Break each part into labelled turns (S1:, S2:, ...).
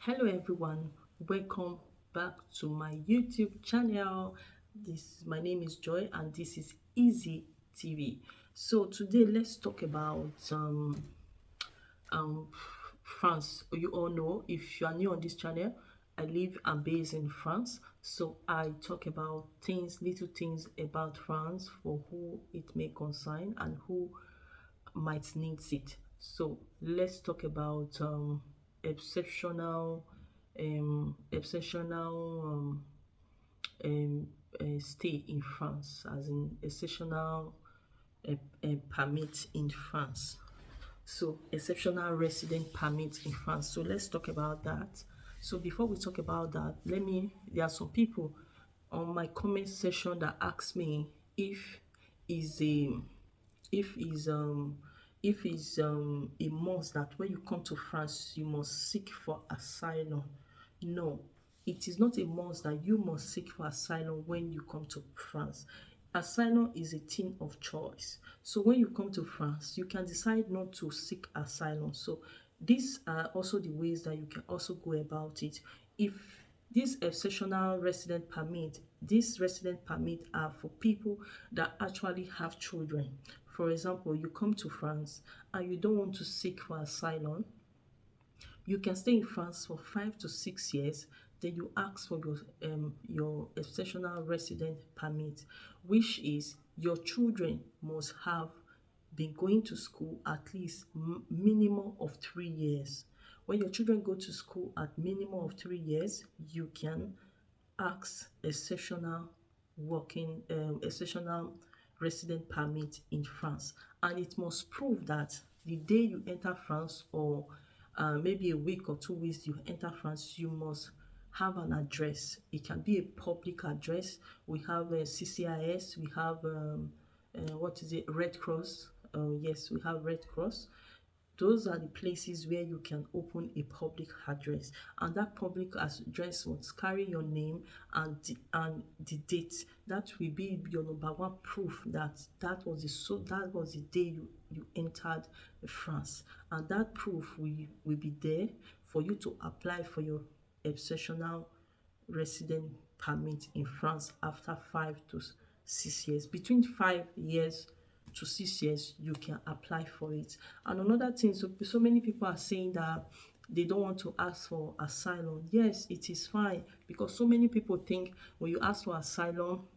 S1: Hello everyone, welcome back to my YouTube channel. My name is Joy and this is Easy TV. So today let's talk about um France. You all know, if you are new on this channel, I live and based in France. So I talk about little things about France for who it may concern and who might need it. So let's talk about exceptional exceptional um, stay in France, as in exceptional permit in France. So exceptional resident permit in France. So let's talk about that. So before we talk about that, there are some people on my comment section that ask me if is a if is if it's a must that when you come to France you must seek for asylum. No, it is not a must that you must seek for asylum when you come to France. Asylum is a thing of choice. So when you come to France, you can decide not to seek asylum. So these are also the ways that you can also go about it. If this exceptional resident permit, this resident permit are for people that actually have children. For example, you come to France and you don't want to seek for asylum, you can stay in France for 5 to 6 years. Then you ask for your exceptional resident permit, which is your children must have been going to school at least minimum of 3 years. When your children go to school at minimum of 3 years, you can ask exceptional resident permit in France, and it must prove that the day you enter France, or maybe a week or 2 weeks you enter France, you must have an address. It can be a public address. We have CCIS, we have what is it, Red Cross. Yes, we have Red Cross. Those are the places where you can open a public address, and that public address must carry your name and the date. That will be your number one proof that that was the day you entered France, and that proof will be there for you to apply for your exceptional resident permit in France after 5 to 6 years. Between 5 years to 6 years, you can apply for it. And another thing, so many people are saying that they don't want to ask for asylum. Yes, it is fine, because so many people think when you ask for asylum,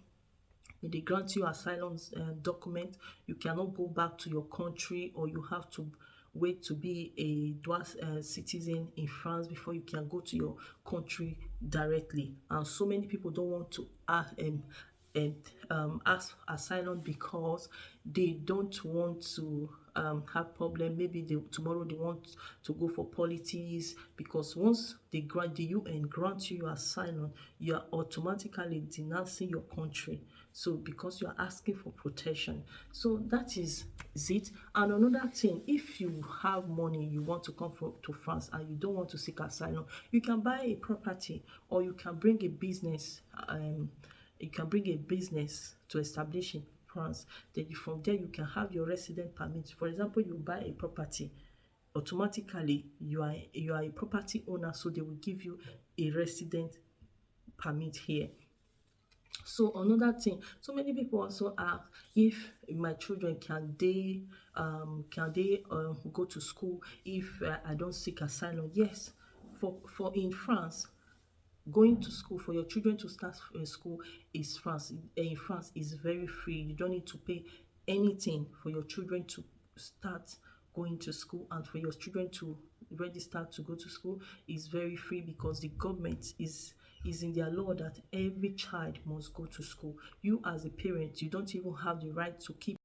S1: when they grant you asylum document, you cannot go back to your country, or you have to wait to be a dual citizen in France before you can go to your country directly. And so many people don't want to ask asylum because they don't want to have problem. Maybe tomorrow they want to go for politics, because once the UN grant you your asylum, you are automatically denouncing your country. So because you are asking for protection, so that is it. And another thing, if you have money, you want to come to France and you don't want to seek asylum, you can buy a property, or you can bring a business. You can bring a business to establish in France. Then from there you can have your resident permit. For example, you buy a property, automatically you are a property owner, so they will give you a resident permit here. So another thing, so many people also ask if my children can they go to school if I don't seek asylum. Yes, for in France, going to school, for your children to start school in France is very free. You don't need to pay anything for your children to start going to school, and for your children to register to go to school is very free, because the government is in their law that every child must go to school. You as a parent, you don't even have the right to keep